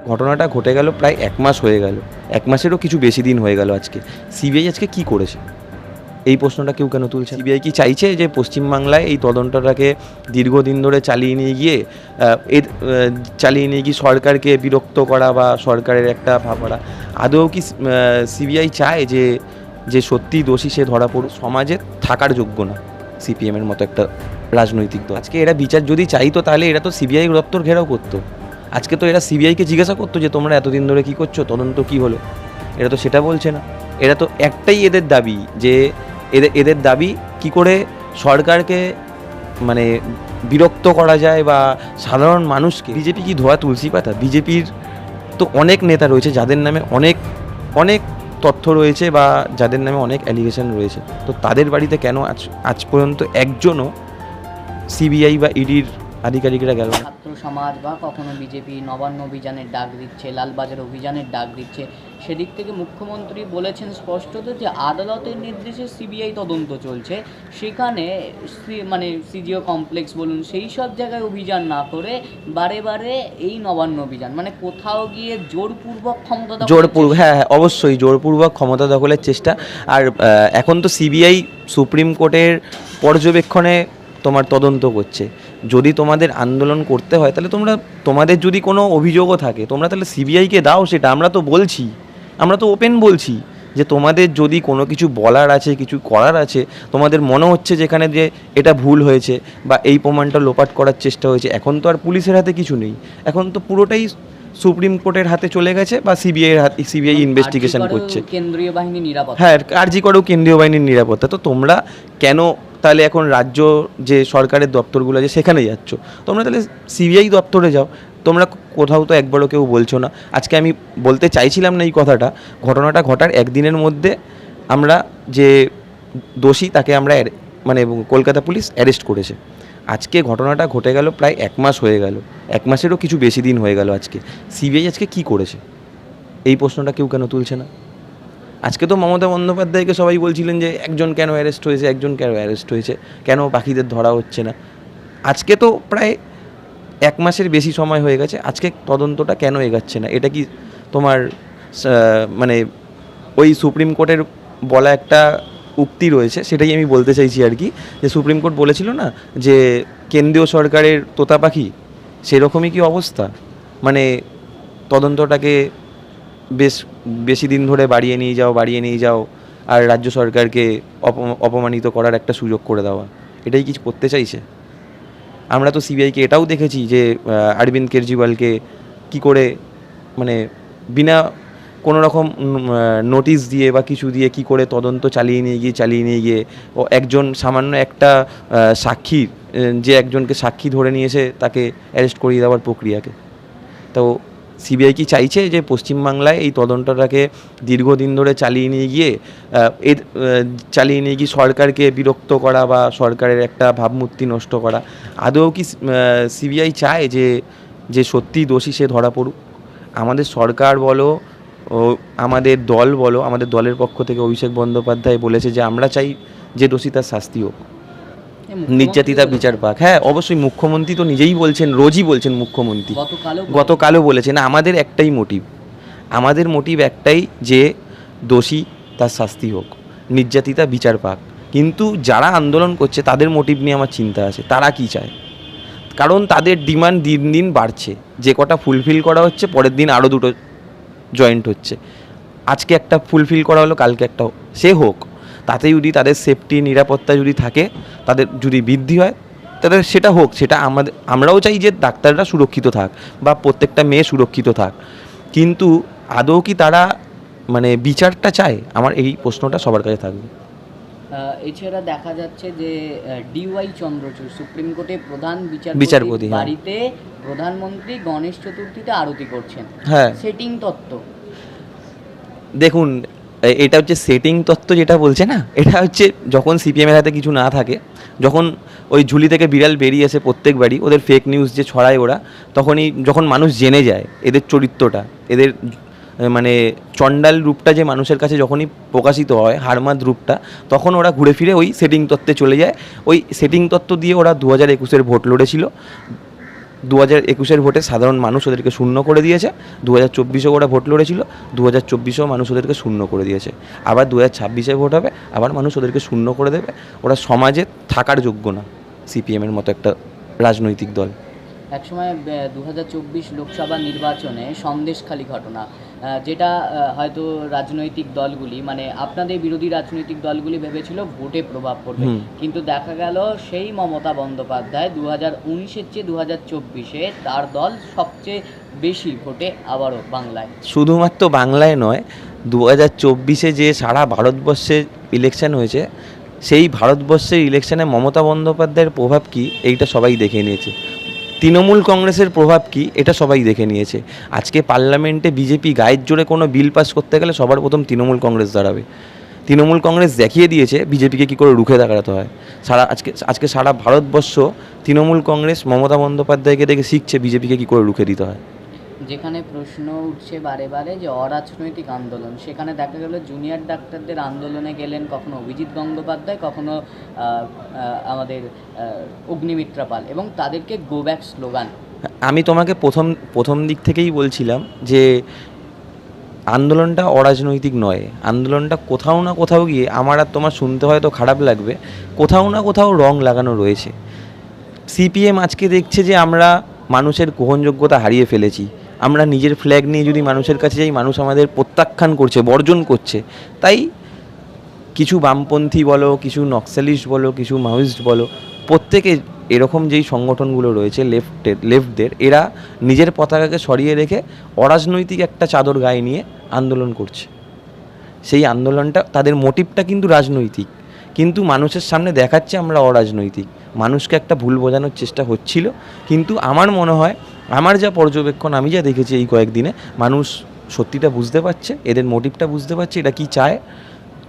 ঘটনাটা ঘটে গেল প্রায় ১ মাস হয়ে গেল। ১ মাসেরও কিছু বেশি দিন হয়ে গেল আজকে। সিবিআই আজকে কি করেছে? এই প্রশ্নটা কেউ কেন তুলছে? সিবিআই কি চাইছে যে পশ্চিমবাংলায় এই তদন্তটাকে দীর্ঘদিন ধরে চালিয়ে নিয়ে গিয়ে চালিয়ে নিয়ে গিয়ে সরকারকে বিরক্ত করা বা সরকারের একটা ভাবনা? আদৌ কি সিবিআই চায় যে যে সত্যিই দোষী সে ধরা পড়ুক? সমাজে থাকার যোগ্য না সিপিএমের মতো একটা রাজনৈতিক দল। আজকে এরা বিচার যদি চাইতো তাহলে এরা তো সিবিআই দপ্তর ঘেরাও করতো। আজকে তো এরা সিবিআইকে জিজ্ঞাসা করতো যে তোমরা এতদিন ধরে কী করছো, তদন্ত কী হলো? এরা তো সেটা বলছে না। এরা তো একটাই এদের দাবি যে এদের দাবি কি করে সরকারকে মানে বিরক্ত করা যায় বা সাধারণ মানুষকে। বিজেপি কি ধোয়া তুলসী পাতা? বিজেপির তো অনেক নেতা রয়েছে যাদের নামে অনেক অনেক তথ্য রয়েছে বা যাদের নামে অনেক অ্যালিগেশন রয়েছে, তো তাদের বাড়িতে কেন আজ পর্যন্ত একজনও সিবিআই বা ইডির আধিকারিকরা গেল না? ছাত্র সমাজ বা কখনো বিজেপি নবান্ন অভিযানের ডাক দিচ্ছে, লালবাজার অভিযানের ডাক দিচ্ছে, সেদিক থেকে মুখ্যমন্ত্রী বলেছেন স্পষ্টত যে আদালতের নির্দেশে সিবিআই তদন্ত চলছে, সেখানে মানে সিজিও কমপ্লেক্স বলুন সেই সব জায়গায় অভিযান না করে বারে বারে এই নবান্ন অভিযান, মানে কোথাও গিয়ে জোরপূর্বক ক্ষমতা হ্যাঁ হ্যাঁ, অবশ্যই জোরপূর্বক ক্ষমতা দখলের চেষ্টা। আর এখন তো সিবিআই সুপ্রিম কোর্টের পর্যবেক্ষণে তোমার তদন্ত করছে। যদি তোমাদের আন্দোলন করতে হয় তাহলে তোমাদের যদি কোনো অভিযোগও থাকে তোমরা তাহলে সিবিআইকে দাও, সেটা আমরা তো বলছি, আমরা তো ওপেন বলছি যে তোমাদের যদি কোনো কিছু বলার আছে, কিছু করার আছে, তোমাদের মনে হচ্ছে যেখানে যে এটা ভুল হয়েছে বা এই প্রমাণটা লোপাট করার চেষ্টা হয়েছে, এখন তো আর পুলিশের হাতে কিছু নেই, এখন তো পুরোটাই সুপ্রিম কোর্টের হাতে চলে গেছে বা সিবিআই ইনভেস্টিগেশন করছে। কেন্দ্রীয় বাহিনী নিরাপত্তা, হ্যাঁ, কার্যকর করেও কেন্দ্রীয় বাহিনীর নিরাপত্তা। তো তোমরা কেন তাহলে এখন রাজ্য যে সরকারের দপ্তরগুলো আছে সেখানে যাচ্ছ? তোমরা তাহলে সিবিআই দপ্তরে যাও। তোমরা কোথাও তো একবারও কেউ বলছো না। আজকে আমি বলতে চাইছিলাম না এই কথাটা, ঘটনাটা ঘটার একদিনের মধ্যে আমরা যে দোষী তাকে আমরা মানে কলকাতা পুলিশ অ্যারেস্ট করেছে। আজকে ঘটনাটা ঘটে গেল প্রায় ১ মাস হয়ে গেল। ১ মাসেরও কিছু বেশি দিন হয়ে গেল আজকে। সিবিআই আজকে কি করেছে? এই প্রশ্নটা কেউ কেন তুলছে না? আজকে তো মমতা বন্দ্যোপাধ্যায়কে সবাই বলছিলেন যে একজন কেন অ্যারেস্ট হয়েছে, একজন কেন অ্যারেস্ট হয়েছে, কেন বাকিদের ধরা হচ্ছে না? আজকে তো প্রায় ১ মাসের বেশি সময় হয়ে গেছে, আজকে তদন্তটা কেন এগাচ্ছে না? এটা কি তোমার মানে ওই সুপ্রিম কোর্টের বলা একটা উক্তি রয়েছে, সেটাই আমি বলতে চাইছি আর কি, যে সুপ্রিম কোর্ট বলেছিল না যে কেন্দ্রীয় সরকারের তোতা পাখি, সেরকমই কি অবস্থা? মানে তদন্তটাকে বেশি দিন ধরে বাড়িয়ে নিয়ে যাও আর রাজ্য সরকারকে অপমানিত করার একটা সুযোগ করে দেওয়া, এটাই কিছু করতে চাইছে? আমরা তো সিবিআইকে এটাও দেখেছি যে অরবিন্দ কেজরিওয়ালকে কি করে মানে বিনা কোনো রকম নোটিশ দিয়ে বা কিছু দিয়ে কি করে তদন্ত চালিয়ে নিয়ে গিয়ে ও একজন সামান্য একটা সাক্ষী, যে একজনকে সাক্ষী ধরে নিয়েছে তাকে অ্যারেস্ট করিয়ে দেওয়ার প্রক্রিয়াকে। তো সিবিআই কি চাইছে যে পশ্চিমবাংলায় এই তদন্তটাকে দীর্ঘদিন ধরে চালিয়ে নিয়ে গিয়ে সরকারকে বিরক্ত করা বা সরকারের একটা ভাবমূর্তি নষ্ট করা? আদৌ কি সিবিআই চায় যে যে সত্যিই দোষী সে ধরা পড়ুক? আমাদের সরকার বলো, আমাদের দল বলো, আমাদের দলের পক্ষ থেকে অভিষেক বন্দ্যোপাধ্যায় বলেছে যে আমরা চাই যে দোষী তার শাস্তি হোক, নির্যাতিতা বিচার পাক। হ্যাঁ, অবশ্যই মুখ্যমন্ত্রী তো নিজেই বলছেন, রোজই বলছেন মুখ্যমন্ত্রী, গতকালও বলেছেন। আমাদের একটাই মোটিভ, আমাদের মোটিভ একটাই যে দোষী তার শাস্তি হোক, নির্যাতিতা বিচার পাক। কিন্তু যারা আন্দোলন করছে তাদের মোটিভ নিয়ে আমার চিন্তা আছে, তারা কি চায়। কারণ তাদের ডিমান্ড দিন দিন বাড়ছে, যে কটা ফুলফিল করা হচ্ছে পরের দিন আরও দুটো জয়েন্ট হচ্ছে। আজকে একটা ফুলফিল করা হলো, কালকে একটা সে হোক, তাতে যদি তাদের সেফটি নিরাপত্তা যদি থাকে, তাদের যদি বৃদ্ধি হয় তাদের সেটা হোক। সেটা আমরাও চাই যে ডাক্তাররা সুরক্ষিত থাক বা প্রত্যেকটা মেয়ে সুরক্ষিত থাক, কিন্তু আদৌ কি তারা মানে বিচারটা চায়? আমার এই প্রশ্নটা সবার কাছে থাকবে। এছাড়া দেখা যাচ্ছে যে ডিওয়াই চন্দ্রচূড় সুপ্রিম কোর্টের প্রধান বিচারপতি বাড়িতে প্রধানমন্ত্রী গণেশ চতুর্থীতে আরতি করছেন। হ্যাঁ, সেটিং তত্ত্ব। দেখুন, এটা হচ্ছে সেটিং তত্ত্ব যেটা বলছে না, এটা হচ্ছে যখন সিপিএমের হাতে কিছু না থাকে, যখন ওই ঝুলি থেকে বিড়াল বেরিয়ে আসে প্রত্যেকবারই, ওদের ফেক নিউজ যে ছড়ায় ওরা, তখনই যখন মানুষ জেনে যায় এদের চরিত্রটা, এদের মানে চণ্ডাল রূপটা যে মানুষের কাছে যখনই প্রকাশিত হয়, হারমাদ রূপটা, তখন ওরা ঘুরে ফিরে ওই সেটিং তত্ত্বে চলে যায়। ওই সেটিং তত্ত্ব দিয়ে ওরা 2021-এর ভোট লড়েছিল। 2021-এর ভোটে সাধারণ মানুষ ওদেরকে শূন্য করে দিয়েছে, 2024-এও ওরা ভোট লড়েছিল, 2024-এও মানুষ ওদেরকে শূন্য করে দিয়েছে। আবার 2026-এ ভোট হবে, আবার মানুষ ওদেরকে শূন্য করে দেবে। ওরা সমাজে থাকার যোগ্য না, সিপিএমের মতো একটা রাজনৈতিক দল। একসময় 2024 লোকসভা নির্বাচনে সন্দেশখালী ঘটনা, যেটা হয়তো রাজনৈতিক দলগুলি, মানে আপনাদের বিরোধী রাজনৈতিক দলগুলি ভেবেছিল ভোটে প্রভাব পড়বে, কিন্তু দেখা গেল সেই মমতা বন্দ্যোপাধ্যায় 2019-এর চেয়ে 2024-এ তার দল সবচেয়ে বেশি ভোটে আবারও বাংলায়। শুধুমাত্র বাংলায় নয়, 2024-এ যে সারা ভারতবর্ষে ইলেকশন হয়েছে, সেই ভারতবর্ষের ইলেকশনে মমতা বন্দ্যোপাধ্যায়ের প্রভাব কী এইটা সবাই দেখে নিয়েছে। তৃণমূল কংগ্রেসের প্রভাব কী এটা সবাই দেখে নিয়েছে। আজকে পার্লামেন্টে বিজেপি গায়ের জোরে কোনো বিল পাস করতে গেলে সবার প্রথম তৃণমূল কংগ্রেস দাঁড়াবে। তৃণমূল কংগ্রেস দেখিয়ে দিয়েছে বিজেপিকে কী করে রুখে দাঁড়াতে হয়। আজকে সারা ভারতবর্ষ তৃণমূল কংগ্রেস মমতা বন্দ্যোপাধ্যায়কে দেখে শিখছে বিজেপিকে কী করে রুখে দিতে হয়। যেখানে প্রশ্ন উঠছে বারে বারে যে অরাজনৈতিক আন্দোলন, সেখানে দেখা গেল জুনিয়র ডাক্তারদের আন্দোলনে গেলেন কখনো অভিজিৎ গঙ্গোপাধ্যায়, কখনো আমাদের অগ্নিমিত্রা পাল, এবং তাদেরকে গো ব্যাক স্লোগান। আমি তোমাকে প্রথম দিক থেকেই বলছিলাম যে আন্দোলনটা অরাজনৈতিক নয়। আন্দোলনটা কোথাও না কোথাও গিয়ে, আমার আর তোমার শুনতে হয়তো খারাপ লাগবে, কোথাও না কোথাও রং লাগানো রয়েছে। সিপিএম আজকে দেখছে যে আমরা মানুষের গ্রহণযোগ্যতা হারিয়ে ফেলেছি। আমরা নিজের ফ্ল্যাগ নিয়ে যদি মানুষের কাছে যাই, মানুষ আমাদের প্রত্যাখ্যান করছে, বর্জন করছে। তাই কিছু বামপন্থী বলো, কিছু নক্সালিস্ট বলো, কিছু মাওয়িস্ট বলো, প্রত্যেকে এরকম যেই সংগঠনগুলো রয়েছে লেফটদের, এরা নিজের পতাকাকে সরিয়ে রেখে অরাজনৈতিক একটা চাদর গায়ে নিয়ে আন্দোলন করছে। সেই আন্দোলনটা, তাদের মোটিভটা কিন্তু রাজনৈতিক, কিন্তু মানুষের সামনে দেখাচ্ছে আমরা অরাজনৈতিক। মানুষকে একটা ভুল বোঝানোর চেষ্টা হচ্ছিল, কিন্তু আমার মনে হয়, আমার যা পর্যবেক্ষণ, আমি যা দেখেছি এই কয়েকদিনে, মানুষ সত্যিটা বুঝতে পারছে, এদের মোটিভটা বুঝতে পারছে, এরা কি চায়।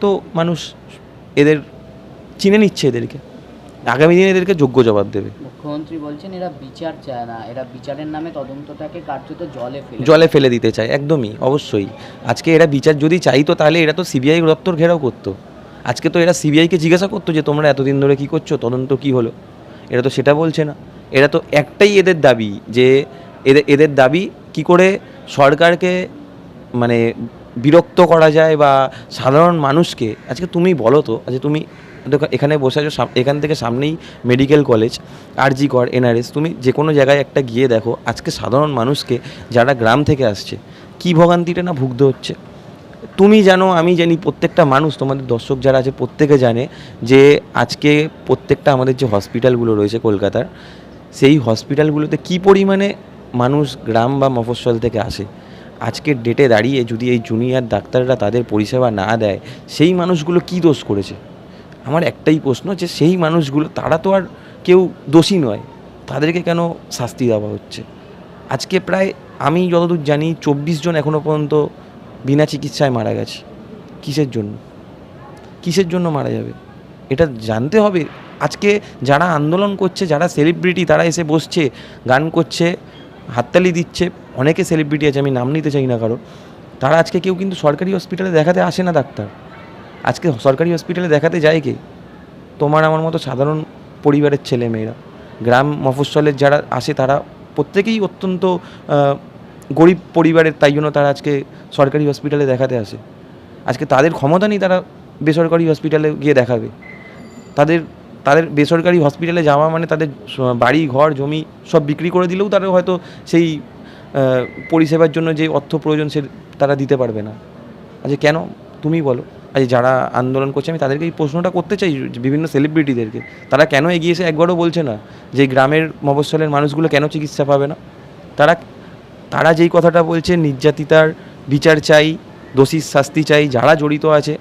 তো মানুষ এদের চিনে নিচ্ছে, এদেরকে আগামী দিনে এদেরকে যোগ্য জবাব দেবে। মুখ্যমন্ত্রী বলছেন এরা বিচার চায় না, এরা বিচারের নামে তদন্তটাকে কার্যত জলে ফেলে দিতে চায়। একদমই, অবশ্যই। আজকে এরা বিচার যদি চাইতো, তাহলে এরা তো সিবিআই দপ্তর ঘেরাও করতো। আজকে তো এরা সিবিআইকে জিজ্ঞাসা করতো যে তোমরা এতদিন ধরে কী করছো, তদন্ত কী হলো। এরা তো সেটা বলছে না। এরা তো একটাই এদের দাবি, যে এদের দাবি কি করে সরকারকে মানে বিরক্ত করা যায়, বা সাধারণ মানুষকে। আজকে তুমি বলো তো, আজকে তুমি এখানে বসে আছো, এখান থেকে সামনেই মেডিকেল কলেজ, আরজি কর, এনআরএস, তুমি যে কোনো জায়গায় একটা গিয়ে দেখো, আজকে সাধারণ মানুষকে যারা গ্রাম থেকে আসছে কী ভোগান্তিটা না ভুগতে হচ্ছে। তুমি জানো, আমি জানি, প্রত্যেকটা মানুষ, তোমাদের দর্শক যারা আছে প্রত্যেকে জানে যে আজকে প্রত্যেকটা আমাদের যে হসপিটালগুলো রয়েছে কলকাতার, সেই হসপিটালগুলোতে কী পরিমাণে মানুষ গ্রাম বা মফস্বল থেকে আসে। আজকের ডেটে দাঁড়িয়ে যদি এই জুনিয়র ডাক্তাররা তাদের পরিষেবা না দেয়, সেই মানুষগুলো কী দোষ করেছে? আমার একটাই প্রশ্ন, যে সেই মানুষগুলো, তারা তো আর কেউ দোষী নয়, তাদেরকে কেন শাস্তি দেওয়া হচ্ছে? আজকে প্রায়, আমি যতদূর জানি, 24 জন এখনও পর্যন্ত বিনা চিকিৎসায় মারা গেছে। কিসের জন্য মারা যাবে? এটা জানতে হবে। আজকে যারা আন্দোলন করছে, যারা সেলিব্রিটি, তারা এসে বসছে, গান করছে, হাততালি দিচ্ছে, অনেকে সেলিব্রিটি আছে, আমি নাম নিতে চাই না কারো, তারা আজকে কেউ কিন্তু সরকারি হসপিটালে দেখাতে আসে না ডাক্তার। আজকে সরকারি হসপিটালে দেখাতে যায় কে? তোমার আমার মতো সাধারণ পরিবারের ছেলে মেয়েরা। গ্রাম মফস্বলের যারা আসে, তারা প্রত্যেকেই অত্যন্ত গরিব পরিবারের, তাই জন্য তারা আজকে সরকারি হসপিটালে দেখাতে আসে। আজকে তাদের ক্ষমতা নেই, তারা বেসরকারি হসপিটালে গিয়ে দেখাবে। তাদের বেসরকারি হসপিটালে যাওয়া মানে তাদের বাড়ি, ঘর, জমি সব বিক্রি করে দিলেও তারা হয়তো সেই পরিষেবার জন্য যে অর্থ প্রয়োজন সে তারা দিতে পারবে না। আচ্ছা কেন? তুমি বলো। আজ যারা আন্দোলন করছে, আমি তাদেরকে এই প্রশ্নটা করতে চাই, বিভিন্ন সেলিব্রিটিদেরকে, তারা কেন এগিয়ে এসে একবারও বলছে না যে গ্রামের মফস্বলের মানুষগুলো কেন চিকিৎসা পাবে না? তারা যেই কথাটা বলছে, নির্যাতিতার বিচার চাই, দোষীর শাস্তি চাই, যারা জড়িত আছে,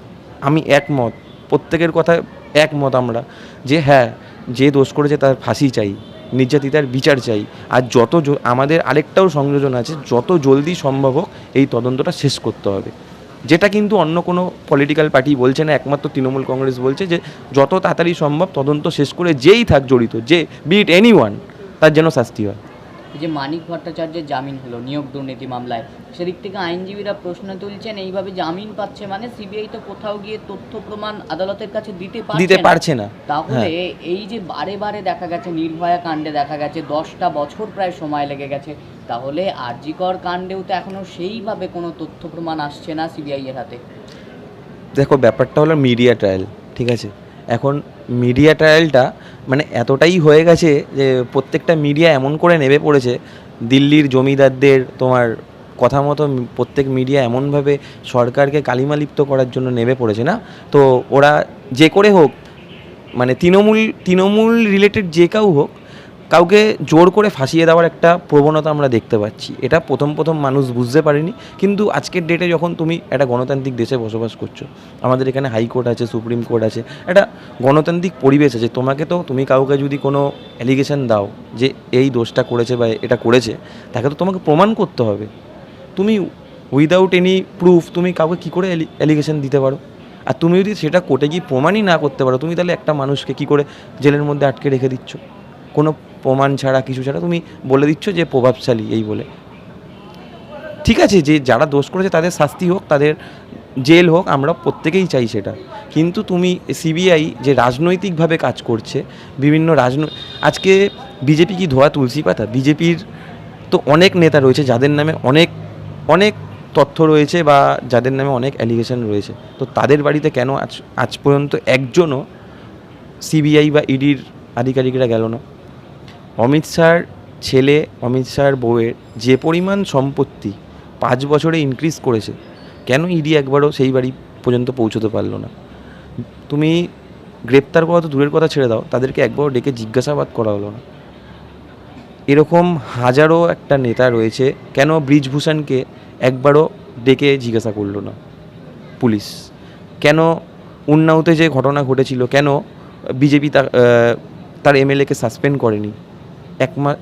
আমি একমত, প্রত্যেকের কথা একমত আমরা, যে হ্যাঁ, যে দোষ করেছে তার ফাঁসি চাই, নির্যাতিতার বিচার চাই। আর আমাদের আরেকটাও সংযোজন আছে, যত জলদি সম্ভব হোক এই তদন্তটা শেষ করতে হবে, যেটা কিন্তু অন্য কোনো পলিটিক্যাল পার্টি বলছে না, একমাত্র তৃণমূল কংগ্রেস বলছে যে যত তাড়াতাড়ি সম্ভব তদন্ত শেষ করে যেই থাক জড়িত, যে বিট এনিওয়ান, তার যেন শাস্তি হয়। যে মানিক ভট্টাচার্যের জামিন হলো নিয়োগ দুর্নীতি মামলায়, সেদিক থেকে আইনজীবীরা প্রশ্ন তুলছেন এইভাবে জামিন পাচ্ছে মানে সিবিআই তো কোথাও গিয়ে তথ্য প্রমাণ আদালতের কাছে দিতে পারছে না। তাহলে হ্যাঁ। এই যে বারে বারে দেখা গেছে নির্ভয়া কাণ্ডে দেখা গেছে 10টা বছর প্রায় সময় লেগে গেছে, তাহলে আরজিকর কাণ্ডেও তো এখনো সেইভাবে কোনো তথ্য প্রমাণ আসছে না সিবিআই এর হাতে। দেখো, ব্যাপারটা হলো মিডিয়া ট্রায়াল, ঠিক আছে? এখন মিডিয়া ট্রায়ালটা মানে এতটাই হয়ে গেছে যে প্রত্যেকটা মিডিয়া এমন করে নেমে পড়েছে, দিল্লির জমিদারদের তোমার কথা মতো প্রত্যেক মিডিয়া এমনভাবে সরকারকে কালিমালিপ্ত করার জন্য নেমে পড়েছে না, তো ওরা যে করে হোক মানে তৃণমূল রিলেটেড যে কেউ হোক, কাউকে জোর করে ফাঁসিয়ে দেওয়ার একটা প্রবণতা আমরা দেখতে পাচ্ছি। এটা প্রথম মানুষ বুঝতে পারেনি, কিন্তু আজকের ডেটে যখন তুমি একটা গণতান্ত্রিক দেশে বসবাস করছো, আমাদের এখানে হাইকোর্ট আছে, সুপ্রিম কোর্ট আছে, একটা গণতান্ত্রিক পরিবেশ আছে, তুমি কাউকে যদি কোনো অ্যালিগেশন দাও যে এই দোষটা করেছে বা এটা করেছে, তাকে তো তোমাকে প্রমাণ করতে হবে। তুমি উইদাউট এনি প্রুফ তুমি কাউকে কী করে অ্যালিগেশন দিতে পারো? আর তুমি যদি সেটা কোর্টে গিয়ে প্রমাণই না করতে পারো, তুমি তাহলে একটা মানুষকে কী করে জেলের মধ্যে আটকে রেখে দিচ্ছ? কোনো প্রমাণ ছাড়া, কিছু ছাড়া তুমি বলে দিচ্ছ যে প্রভাবশালী এই বলে। ঠিক আছে, যে যারা দোষ করেছে তাদের শাস্তি হোক, তাদের জেল হোক, আমরা প্রত্যেকেই চাই সেটা, কিন্তু তুমি সিবিআই যে রাজনৈতিকভাবে কাজ করছে, বিভিন্ন আজকে বিজেপি কি ধোয়া তুলসী পাতা? বিজেপির তো অনেক নেতা রয়েছে যাদের নামে অনেক অনেক তথ্য রয়েছে বা যাদের নামে অনেক অ্যালিগেশন রয়েছে, তো তাদের বাড়িতে কেন আজ পর্যন্ত একজনও সিবিআই বা ইডির আধিকারিকরা গেল না? অমিত শাহর ছেলে, অমিত শাহর বউয়ের যে পরিমাণ সম্পত্তি 5 বছরে ইনক্রিজ করেছে, কেন ইডি একবারও সেই বাড়ি পর্যন্ত পৌঁছতে পারলো না? তুমি গ্রেপ্তার করা তো দূরের কথা ছেড়ে দাও, তাদেরকে একবারও ডেকে জিজ্ঞাসাবাদ করা হলো না। এরকম হাজারো একটা নেতা রয়েছে, কেন ব্রিজভূষণকে একবারও ডেকে জিজ্ঞাসা করলো না পুলিশ? কেন উন্নাওতে যে ঘটনা ঘটেছিল, কেন বিজেপি তার এমএলএকে সাসপেন্ড করেনি?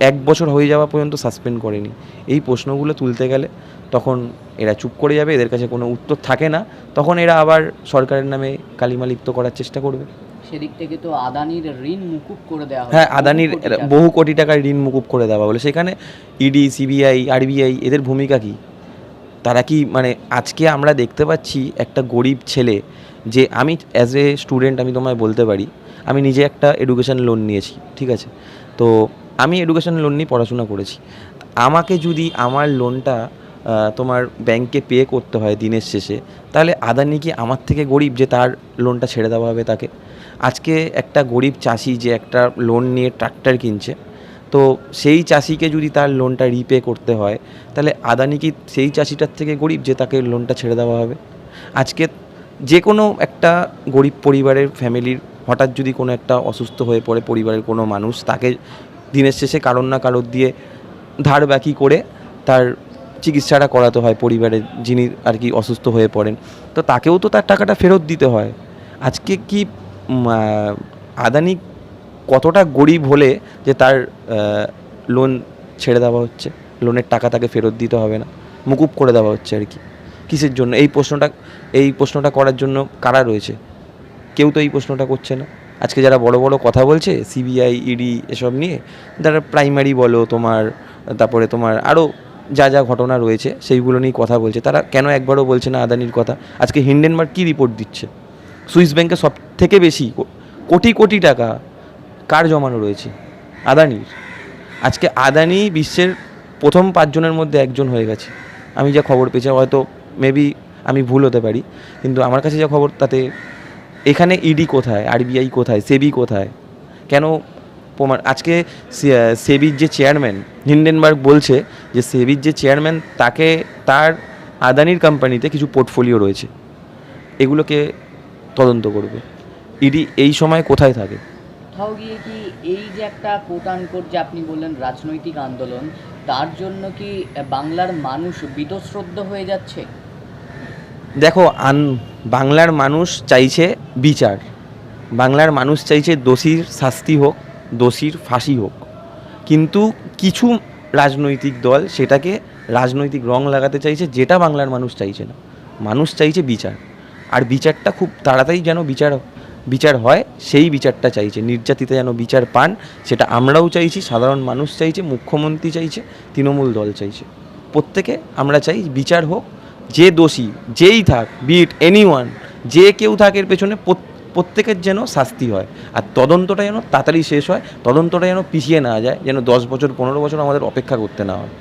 1 বছর হয়ে যাওয়া পর্যন্ত সাসপেন্ড করেনি। এই প্রশ্নগুলো তুলতে গেলে তখন এরা চুপ করে যাবে, এদের কাছে কোনো উত্তর থাকে না, তখন এরা আবার সরকারের নামে কালিমালিপ্ত করার চেষ্টা করবে। সেদিক থেকে তো আদানির ঋণ মুকুব করে দেওয়া হয়। হ্যাঁ, আদানির বহু কোটি টাকার ঋণ মুকুব করে দেওয়া বলে, সেখানে ইডি, সিবিআই, আরবিআই এদের ভূমিকা কী? তারা কি মানে আজকে আমরা দেখতে পাচ্ছি একটা গরিব ছেলে, যে আমি অ্যাজ এ স্টুডেন্ট আমি তোমায় বলতে পারি, আমি নিজে একটা এডুকেশন লোন নিয়েছি, ঠিক আছে? তো আমি এডুকেশন লোন নিয়ে পড়াশোনা করেছি। আমাকে যদি আমার লোনটা তোমার ব্যাংকে পে করতে হয় দিনের শেষে, তাহলে আদানি কি আমার থেকে গরিব যে তার লোনটা ছেড়ে দেওয়া হবে তাকে? আজকে একটা গরিব চাষি যে একটা লোন নিয়ে ট্রাক্টর কিনছে, তো সেই চাষিকে যদি তার লোনটা রিপে করতে হয়, তাহলে আদানি কি সেই চাষিটার থেকে গরিব যে তাকে লোনটা ছেড়ে দেওয়া হবে? আজকে যে কোনো একটা গরিব পরিবারের ফ্যামিলির হঠাৎ যদি কোনো একটা অসুস্থ হয়ে পড়ে পরিবারের কোনো মানুষ, তাকে দিনের শেষে কারোর না কারোর দিয়ে ধার বাকি করে তার চিকিৎসাটা করাতে হয় পরিবারের যিনি আর কি অসুস্থ হয়ে পড়েন, তো তাকেও তো তার টাকাটা ফেরত দিতে হয়। আজকে কি আদানি কতটা গরিব হলে যে তার লোন ছেড়ে দেওয়া হচ্ছে, লোনের টাকা তাকে ফেরত দিতে হবে না, মুকুব করে দেওয়া হচ্ছে আর কি? কিসের জন্য? এই প্রশ্নটা করার জন্য কারা রয়েছে? কেউ তো এই প্রশ্নটা করছে না। আজকে যারা বড় বড় কথা বলছে সিবিআই, ইডি এসব নিয়ে, যারা প্রাইমারি বলো তোমার, তারপরে তোমার আরও যা যা ঘটনা রয়েছে সেইগুলো নিয়ে কথা বলছে, তারা কেন একবারও বলছে না আদানির কথা? আজকে হিন্ডেনবার্গ কী রিপোর্ট দিচ্ছে? সুইস ব্যাংকে সব থেকে বেশি কোটি কোটি টাকা কার জমানো রয়েছে? আদানির। আজকে আদানি বিশ্বের প্রথম 5 জনের মধ্যে একজন হয়ে গেছে, আমি যা খবর পেয়েছি, হয়তো মেবি আমি ভুল হতে পারি, কিন্তু আমার কাছে যা খবর তাতে এখানে ইডি কোথায়, আরবিআই কোথায়, সেবি কোথায়? কেন প্রমাণ? আজকে সেবির যে চেয়ারম্যান হিন্ডেনবার্গ বলছে যে সেবির যে চেয়ারম্যান তার আদানির কোম্পানিতে কিছু পোর্টফোলিও রয়েছে, এগুলোকে তদন্ত করবে। ইডি এই সময় কোথায় থাকে? কোথাও গিয়ে কি এই যে একটা কোট আনকোট যে আপনি বললেন রাজনৈতিক আন্দোলন, তার জন্য কি বাংলার মানুষ বীতশ্রদ্ধ হয়ে যাচ্ছে? দেখো, বাংলার মানুষ চাইছে বিচার, বাংলার মানুষ চাইছে দোষীর শাস্তি হোক, দোষীর ফাঁসি হোক, কিন্তু কিছু রাজনৈতিক দল সেটাকে রাজনৈতিক রং লাগাতে চাইছে, যেটা বাংলার মানুষ চাইছে না। মানুষ চাইছে বিচার, আর বিচারটা খুব তাড়াতাড়ি যেন বিচার হয় সেই বিচারটা চাইছে, নির্যাতিতা যেন বিচার পান সেটা আমরাও চাইছি, সাধারণ মানুষ চাইছে, মুখ্যমন্ত্রী চাইছে, তৃণমূল দল চাইছে, প্রত্যেকে আমরা চাই বিচার হোক। যে দোষী যেই থাক, বিট এনিওয়ান, যে কেউ থাক এর পেছনে প্রত্যেকের যেন শাস্তি হয়, আর তদন্তটা যেন তাড়াতাড়ি শেষ হয়, তদন্তটা যেন পিছিয়ে না যায়, যেন 10 বছর 15 বছর আমাদের অপেক্ষা করতে না হয়।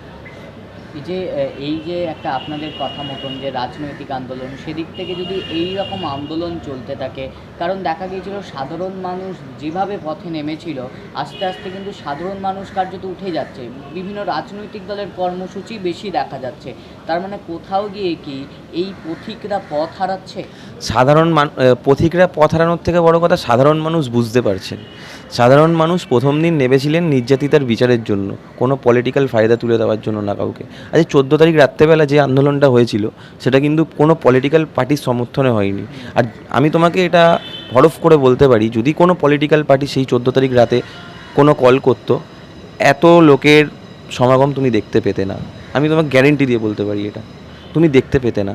এই যে একটা আপনাদের কথা মতন যে রাজনৈতিক আন্দোলন, সেদিক থেকে যদি এই রকম আন্দোলন চলতে থাকে, কারণ দেখা গিয়েছিল সাধারণ মানুষ যেভাবে পথে নেমেছিল, আস্তে আস্তে কিন্তু সাধারণ মানুষ কার্যত উঠে যাচ্ছে, বিভিন্ন রাজনৈতিক দলের কর্মসূচি বেশি দেখা যাচ্ছে, তার মানে কোথাও গিয়ে কি এই পথিকরা পথ হারাচ্ছে? পথিকরা পথ হারানোর থেকে বড় কথা সাধারণ মানুষ বুঝতে পারছেন। সাধারণ মানুষ প্রথম দিন নেমেছিলেন নির্যাতিতার বিচারের জন্য, কোনো পলিটিক্যাল ফায়দা তুলে দেওয়ার জন্য না কাউকে। আজ 14 তারিখ রাত্রেবেলা যে আন্দোলনটা হয়েছিল সেটা কিন্তু কোনো পলিটিক্যাল পার্টির সমর্থনে হয়নি। আর আমি তোমাকে এটা হরফ করে বলতে পারি, যদি কোনো পলিটিক্যাল পার্টি সেই 14 তারিখ রাতে কোনো কল করতো, এত লোকের সমাগম তুমি দেখতে পেতে না। আমি তোমাকে গ্যারেন্টি দিয়ে বলতে পারি, এটা তুমি দেখতে পেতে না।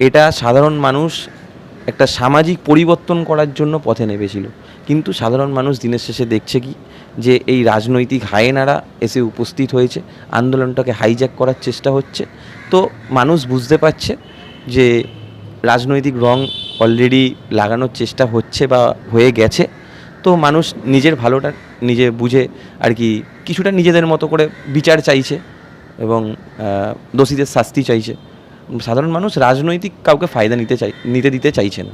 এটা সাধারণ মানুষ একটা সামাজিক পরিবর্তন করার জন্য পথে নেমেছিল, কিন্তু সাধারণ মানুষ দিনের শেষে দেখছে কি, যে এই রাজনৈতিক হায়েনারা এসে উপস্থিত হয়েছে, আন্দোলনটাকে হাইজ্যাক করার চেষ্টা হচ্ছে। তো মানুষ বুঝতে পারছে যে রাজনৈতিক রং অলরেডি লাগানোর চেষ্টা হচ্ছে বা হয়ে গেছে। তো মানুষ নিজের ভালোটা নিজে বুঝে আর কি কিছুটা নিজেদের মতো করে বিচার চাইছে এবং দোষীদের শাস্তি চাইছে। সাধারণ মানুষ রাজনৈতিক কাউকে ফায়দা নিতে দিতে চাইছে না।